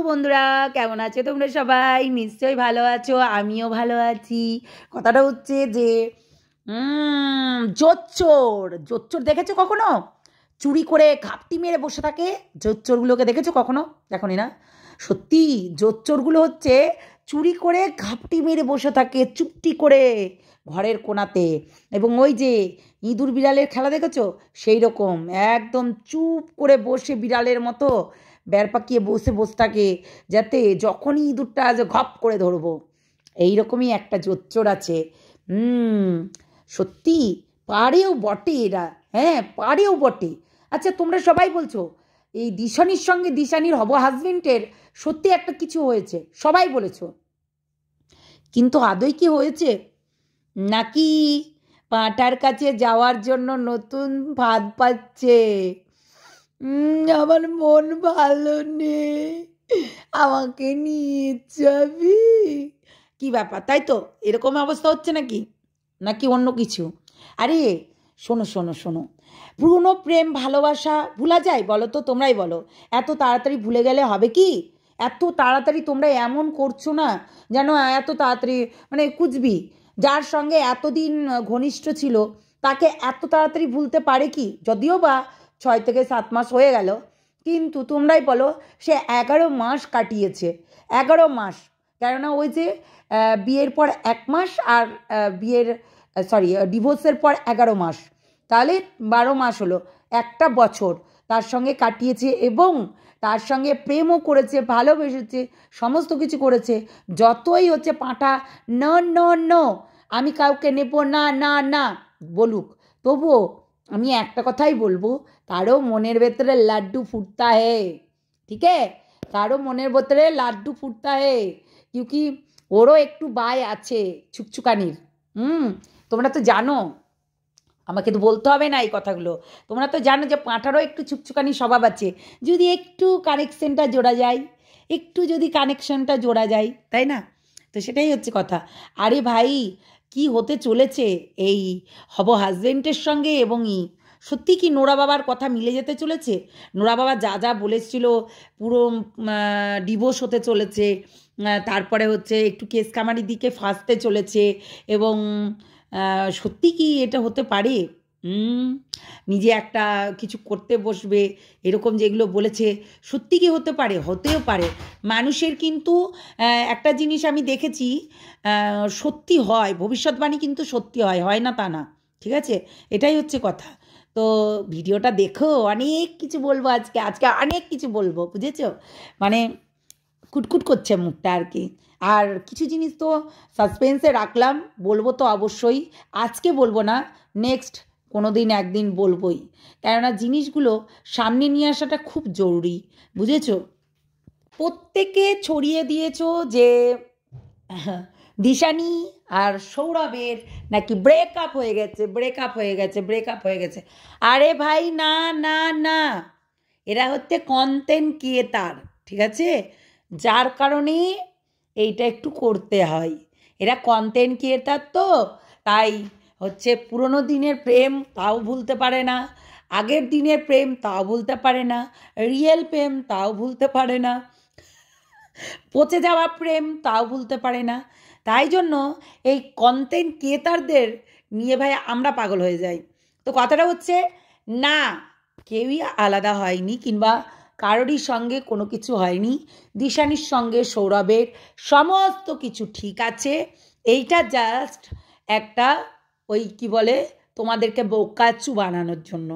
বন্ধুরা, কেমন আছো তোমরা? সবাই নিশ্চয়ই ভালো আছো, আমিও ভালো আছি। কথাটা হচ্ছে যে জোচ্চোর জোচ্চোর দেখেছো কখনো? চুরি করে ঘাপটি মেরে বসে থাকে। জোচ্চোরগুলোকে দেখেছো কখনো? দেখোনি না? সত্যি জোচ্চোরগুলো হচ্ছে চুরি করে ঘাপটি মেরে বসে থাকে চুপটি করে ঘরের কোণাতে। এবং ওই যে ইঁদুর বিড়ালের খেলা দেখেছো, সেই রকম একদম চুপ করে বসে বিড়ালের মতো ব্যার পাকিয়ে বসে থাকে, যাতে যখনই ইঁদুরটা আজ ঘপ করে ধরবো। এইরকমই একটা জোচ্চোর আছে। সত্যি পারেও বটে এরা। হ্যাঁ, পারেও বটে। আচ্ছা, তোমরা সবাই বলছো এই দিশানির সঙ্গে দিশানির হবো হাজবেন্ডের সত্যি একটা কিছু হয়েছে, সবাই বলেছো, কিন্তু আদৌ কি হয়েছে? নাকি পাঁঠার কাছে যাওয়ার জন্য নতুন ফাঁদ পাচ্ছে? আমার মন ভালো নেই, আমাকে নিয়ে যাবি? কি ব্যাপার, তাই তো? এরকম অবস্থা হচ্ছে নাকি নাকি অন্য কিছু? আরে শোনো শোনো শোনো, পুরনো প্রেম ভালোবাসা ভোলা যায় বলো তো? তোমরাই বলো, এত তাড়াতাড়ি ভুলে গেলে হবে কি? এত তাড়াতাড়ি তোমরা এমন করছো না যেন এত তাড়াতাড়ি মানে কুচবি। যার সঙ্গে এতদিন ঘনিষ্ঠ ছিল তাকে এত তাড়াতাড়ি ভুলতে পারে কি? যদিও বা 6 থেকে 7 মাস হয়ে গেল, কিন্তু তোমরাই বলো, সে 11 মাস কাটিয়েছে। 11 মাস। কেননা ওই যে বিয়ের পর 1 মাস আর ডিভোর্সের পর 11 মাস, তাহলে 12 মাস হলো। একটা বছর তার সঙ্গে কাটিয়েছে এবং তার সঙ্গে প্রেমও করেছে, ভালোবেসেছে, সমস্ত কিছু করেছে। যতই হচ্ছে পাঁঠা ন ন ন আমি কাউকে নেব না না না বলুক, তবুও আমি একটা কথাই বলবো, কারো মনের ভেতরে লাড্ডু ফুটতা হে। ঠিক আছে? কারো মনের ভেতরে লাড্ডু ফুটতা হে, কিউকি ওরও একটু বাই আছে ছুকছুকানির। তোমরা তো জানো, আমাকে তো বলতে হবে না এই কথাগুলো। তোমরা তো জানো যে পাঁঠারও একটু ছুকছুকানি স্বভাব আছে। যদি একটু কানেকশনটা জোড়া যায়, একটু যদি কানেকশনটা জোড়া যায়, তাই না? তো সেটাই হচ্ছে কথা। আরে ভাই, কি হতে চলেছে এই হব হাজবেন্ডের সঙ্গে? এবং সত্যি কি নোরা বাবার কথা মিলে যেতে চলেছে? নোরা বাবা যা যা বলেছিল, পুরো ডিভোর্স হতে চলেছে, তারপরে হচ্ছে একটু কেস কামারির দিকে ফাঁসতে চলেছে। এবং সত্যি কি এটা হতে পারে? নিজে একটা কিছু করতে বসবে, এরকম যেগুলো বলেছে, সত্যি কি হতে পারে? হতেও পারে। মানুষের কিন্তু একটা জিনিস আমি দেখেছি, সত্যি হয়, ভবিষ্যৎবাণী কিন্তু সত্যি হয়, হয় না তা না। ঠিক আছে? এটাই হচ্ছে কথা। তো ভিডিওটা দেখো, অনেক কিছু বলবো আজকে, আজকে অনেক কিছু বলবো, বুঝেছো? মানে কুটকুট করছে মুখটা আর কি। আর কিছু জিনিস তো সাসপেন্সে রাখলাম, বলবো তো অবশ্যই। আজকে বলবো না, নেক্সট কোনো দিন একদিন বলবোই। কেননা জিনিসগুলো সামনে নিয়ে আসাটা খুব জরুরি, বুঝেছো? প্রত্যেকে ছড়িয়ে দিয়েছো যে দিশানি আর সৌরভের নাকি ব্রেকআপ হয়ে গেছে, ব্রেকআপ হয়ে গেছে, ব্রেকআপ হয়ে গেছে। আরে ভাই, না না না, এরা হচ্ছে কন্টেন্ট ক্রিয়েটার, ঠিক আছে? যার কারণে এইটা একটু করতে হয়। এরা কন্টেন্ট ক্রিয়েটার, তো তাই হচ্ছে পুরনো দিনের প্রেম তাও ভুলতে পারে না, আগের দিনের প্রেম তাও ভুলতে পারে না, রিয়েল প্রেম তাও ভুলতে পারে না, পচে যাওয়া প্রেম তাও ভুলতে পারে না। তাই জন্য এই কন্টেন্ট ক্রিয়েটারদের নিয়ে ভাই আমরা পাগল হয়ে যাই। তো কথাটা হচ্ছে, না, কেউই আলাদা হয়নি, কিংবা কারোরই সঙ্গে কোনো কিছু হয়নি। দিশানির সঙ্গে সৌরভের সমস্ত কিছু ঠিক আছে। এইটা জাস্ট একটা ওই কি বলে, তোমাদেরকে বোকাচু বানানোর জন্য।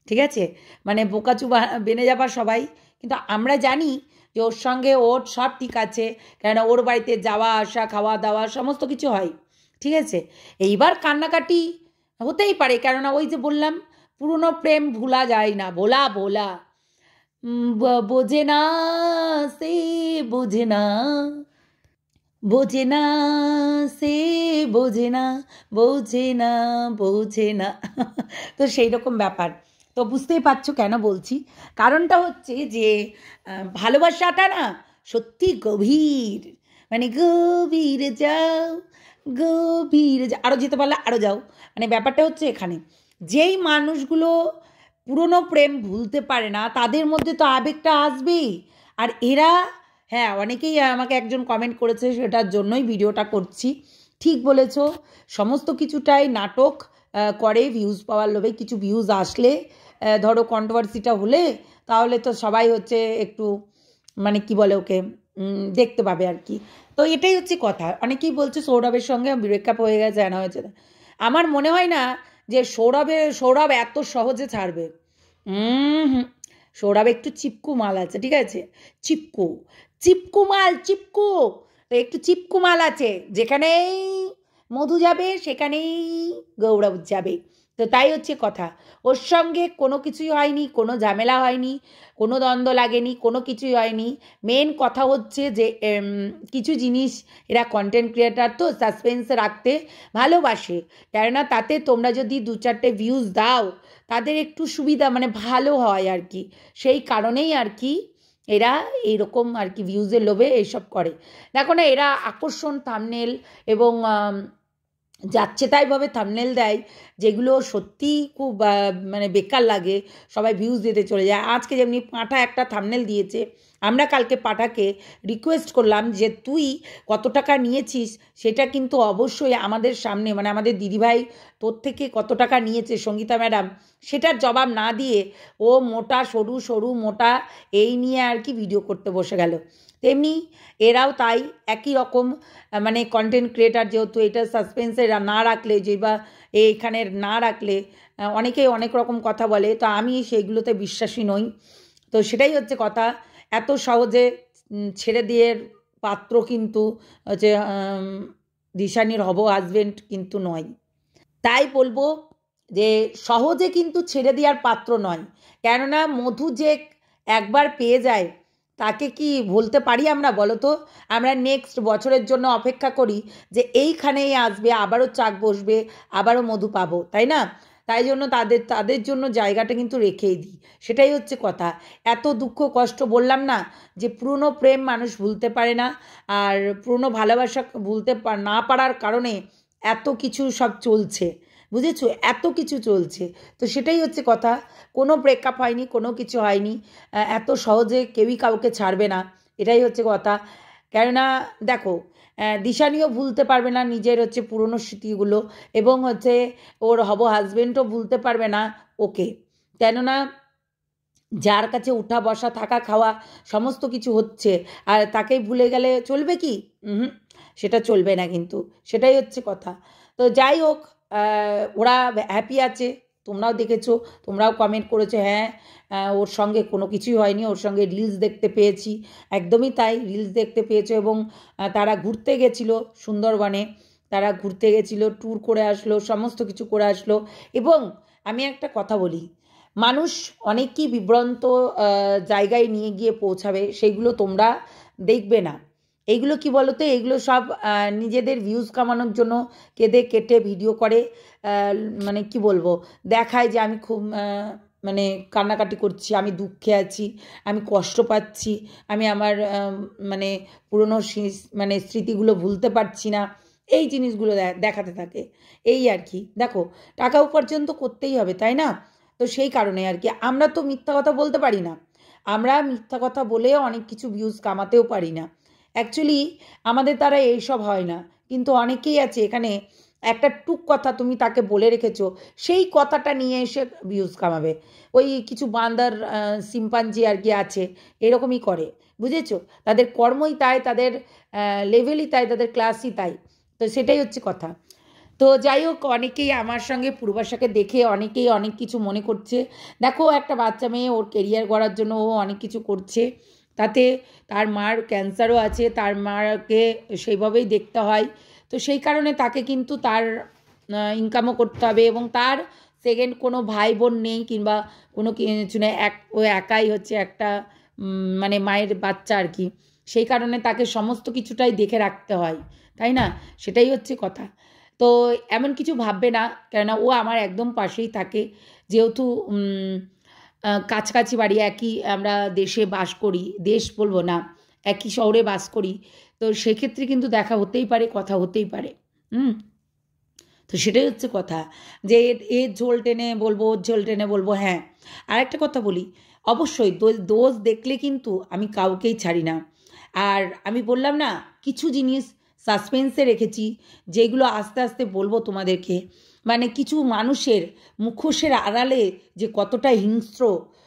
ঠিক আছে? মানে বোকাচু বেনে যাবার সবাই, কিন্তু আমরা জানি যে ওর সঙ্গে ওর সব ঠিক আছে, কেন ওর বাড়িতে যাওয়া আসা, খাওয়া দাওয়া সমস্ত কিছু হয়। ঠিক আছে? এইবার কান্নাকাটি হতেই পারে, কেননা ওই যে বললাম, পুরনো প্রেম ভোলা যায় না, ভোলা ভোলা বোঝে না, সে বোঝে না, বোঝে না, সে বোঝে না, বোঝে না, বোঝে না। তো সেই রকম ব্যাপার। তো বুঝতেই পারছো কেন বলছি। কারণটা হচ্ছে যে ভালোবাসাটা না সত্যি গভীর, মানে গভীরে যাও, গভীরে যাও, আরও যেতে পারলে আরও যাও। মানে ব্যাপারটা হচ্ছে এখানে, যেই মানুষগুলো পুরনো প্রেম ভুলতে পারে না তাদের মধ্যে তো আবেগটা আসবেই। আর এরা হ্যাঁ, অনেকেই আমাকে একজন কমেন্ট করেছে, সেটার জন্যই ভিডিওটা করছি। ঠিক বলেছ, সমস্ত কিছুটাই নাটক করে ভিউজ পাওয়ার লোভে। কিছু ভিউজ আসলে ধরো কন্ট্রোভার্সিটা হলে তাহলে তো সবাই হচ্ছে একটু মানে কি বলে ওকে দেখতে পাবে আর কি। তো এটাই হচ্ছে কথা। অনেকেই বলছে সৌরভের সঙ্গে ব্রেকআপ হয়ে গেছে, না হয়েছে। আমার মনে হয় না যে সৌরভ এত সহজে ছাড়বে। হুম, সৌরভ একটু চিপকু মাল আছে, ঠিক আছে? চিপকু চিপকু মাল, চিপকু। তো একটু চিপকু মাল আছে, যেখানেই মধু যাবে সেখানেই গৌরব যাবে। তো তাই হচ্ছে কথা। ওর সঙ্গে কোনো কিছুই হয়নি, কোনো ঝামেলা হয়নি, কোনো দ্বন্দ্ব লাগেনি, কোনো কিছুই হয়নি। মেন কথা হচ্ছে যে কিছু জিনিস এরা কন্টেন্ট ক্রিয়েটার তো সাসপেন্সে রাখতে ভালোবাসে, কেননা তাতে তোমরা যদি 2-4টে ভিউজ দাও তাদের একটু সুবিধা মানে ভালো হয় আর কি। সেই কারণেই আর কি এরা এইরকম আর কি ভিউজের লোভে এইসব করে। দেখো না, এরা আকর্ষণ থাম্বনেল এবং যাচ্ছে তাইভাবে থাম্বনেল দেয়, যেগুলো সত্যিই খুব মানে বেকার লাগে। সবাই ভিউজ দিতে চলে যায়। আজকে যেমনি পাঁঠা একটা থাম্বনেল দিয়েছে, আমরা কালকে পাঁঠাকে রিকোয়েস্ট করলাম যে তুই কত টাকা নিয়েছিস সেটা কিন্তু অবশ্যই আমাদের সামনে, মানে আমাদের দিদিভাই তোর থেকে কত টাকা নিয়েছে সঙ্গীতা ম্যাডাম, সেটার জবাব না দিয়ে ও মোটা সরু সরু মোটা এই নিয়ে আর কি ভিডিও করতে বসে গেল। তেমনি এরাও তাই একই রকম মানে কন্টেন্ট ক্রিয়েটার, যেহেতু এটা সাসপেন্সে না রাখলে যে বা এইখানে না রাখলে অনেকেই অনেক রকম কথা বলে, তো আমি সেইগুলোতে বিশ্বাসী নই। তো সেটাই হচ্ছে কথা। এত সহজে ছেড়ে দিয়ে পাত্র কিন্তু হচ্ছে দিশানির হব হাজবেন্ড কিন্তু নয়। তাই বলবো যে সহজে কিন্তু ছেড়ে দেওয়ার পাত্র নয়। কেননা মধু যে একবার পেয়ে যায় তাকে কি ভুলতে পারি আমরা, বলো তো? আমরা নেক্সট বছরের জন্য অপেক্ষা করি যে এইখানেই আসবে, আবারও চাক বসবে, আবারও মধু পাবো, তাই না? তাই জন্য তাদের জন্য জায়গাটা কিন্তু রেখেই দিই। সেটাই হচ্ছে কথা। এত দুঃখ কষ্ট, বললাম না যে পুরনো প্রেম মানুষ ভুলতে পারে না, আর পুরনো ভালোবাসা ভুলতে না পারার কারণে এত কিছু সব চলছে, বুঝেছো? এত কিছু চলছে। তো সেটাই হচ্ছে কথা। কোনো ব্রেকআপ হয়নি, কোনো কিছু হয়নি। এত সহজে কেউই কাউকে ছাড়বে না, এটাই হচ্ছে কথা। কেননা দেখো, দিশানিও ভুলতে পারবে না নিজের হচ্ছে পুরনো স্মৃতিগুলো, এবং হচ্ছে ওর হব হাজবেন্ডও ভুলতে পারবে না ওকে। কেননা যার কাছে উঠা বসা থাকা খাওয়া সমস্ত কিছু হচ্ছে, আর তাকেই ভুলে গেলে চলবে কি? হুম, সেটা চলবে না কিন্তু। সেটাই হচ্ছে কথা। তো যাই হোক, ওরা হ্যাপি আছে। তোমরাও দেখেছো, তোমরাও কমেন্ট করেছো, হ্যাঁ ওর সঙ্গে কোনো কিছুই হয়নি, ওর সঙ্গে রিলস দেখতে পেয়েছি। একদমই তাই, রিলস দেখতে পেয়েছো। এবং তারা ঘুরতে গেছিলো সুন্দরবনে, তারা ঘুরতে গেছিলো, ট্যুর করে আসলো, সমস্ত কিছু করে আসলো। এবং আমি একটা কথা বলি, মানুষ অনেকই বিভ্রান্ত জায়গায় নিয়ে গিয়ে পৌঁছাবে, সেইগুলো তোমরা দেখবে না। এইগুলো কি বলো তো, এইগুলো সব নিজেদের ভিউজ কামানোর জন্য কেঁদে কেটে ভিডিও করে, মানে কি বলবো, দেখায় যে আমি খুব মানে কান্নাকাটি করছি, আমি দুঃখে আছি, আমি কষ্ট পাচ্ছি, আমি আমার মানে পুরনো মানে স্মৃতিগুলো ভুলতে পারছি না, এই জিনিসগুলো দেখাতে থাকে। এই আর কি। দেখো, টাকা উপার্জন তো করতেই হবে, তাই না? তো সেই কারণে আর কি আমরা তো মিথ্যা কথা বলতে পারি না। আমরা মিথ্যা কথা বলেও অনেক কিছু ভিউজ কামাতেও পারি না। অ্যাকচুয়ালি আমাদের দ্বারা এইসব হয় না। কিন্তু অনেকেই আছে এখানে, একটা টুক কথা তুমি তাকে বলে রেখেছো, সেই কথাটা নিয়ে এসে ভিউজ কামাবে। ওই কিছু বান্দার শিম্পাঞ্জি আর কি আছে, এরকমই করে, বুঝেছো? তাদের কর্মই তাই, তাদের লেভেলই তাই, তাদের ক্লাসই তাই। তো সেটাই হচ্ছে কথা। তো যাই হোক, অনেকেই আমার সঙ্গে পূর্বাশাকে দেখে অনেকেই অনেক কিছু মনে করছে। দেখো, একটা বাচ্চা মেয়ে, ওর কেরিয়ার গড়ার জন্য ও অনেক কিছু করছে। তাতে তার মার ক্যান্সারও আছে, তার মাকে সেইভাবেই দেখতে হয়। তো সেই কারণে তাকে কিন্তু তার ইনকামও করতে হবে, এবং তার সেকেন্ড কোনো ভাই বোন নেই কিংবা কোনো কিছু নেই, ও একাই হচ্ছে একটা মানে মায়ের বাচ্চা আর কি। সেই কারণে তাকে সমস্ত কিছুটাই দেখে রাখতে হয়, তাই না? সেটাই হচ্ছে কথা। তো এমন কিছু ভাববে না, কেননা ও আমার একদম পাশেই থাকে। যেহেতু কাছাকাছি বাড়ি, একই আমরা দেশে বাস করি, দেশ বলবো না, একই শহরে বাস করি। তো সেক্ষেত্রে কিন্তু দেখা হতেই পারে, কথা হতেই পারে। তো সেটাই হচ্ছে কথা, যে এর ঝোল টেনে বলবো, ওর ঝোল টেনে বলবো। হ্যাঁ, আর একটা কথা বলি, অবশ্যই দোষ দেখলে কিন্তু আমি কাউকেই ছাড়ি না। আর আমি বললাম না, কিছু জিনিস সাসপেন্সে রেখেছি, যেগুলো আস্তে আস্তে বলবো তোমাদেরকে। মানে কিছু মানুষের মুখোশের আড়ালে যে কতটা হিংস্র,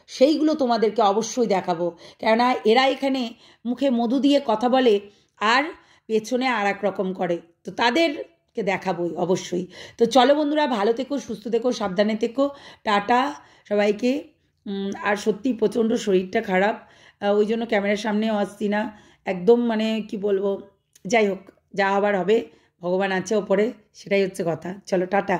সেইগুলো তোমাদেরকে অবশ্যই দেখাবো। কেননা এরা এখানে মুখে মধু দিয়ে কথা বলে আর পেছনে আর এক রকম করে, তো তাদেরকে দেখাবোই অবশ্যই। তো চলো বন্ধুরা, ভালো থেকো, সুস্থ থেকো, সাবধানে থেকো, টাটা সবাইকে। আর সত্যি প্রচণ্ড শরীরটা খারাপ, ওই জন্য ক্যামেরার সামনেও আসছি না একদম, মানে কি বলবো, যাই হোক, যা হবার হবে, ভগবান আছে ওপরে, সেটাই হচ্ছে কথা। চলো টাটা।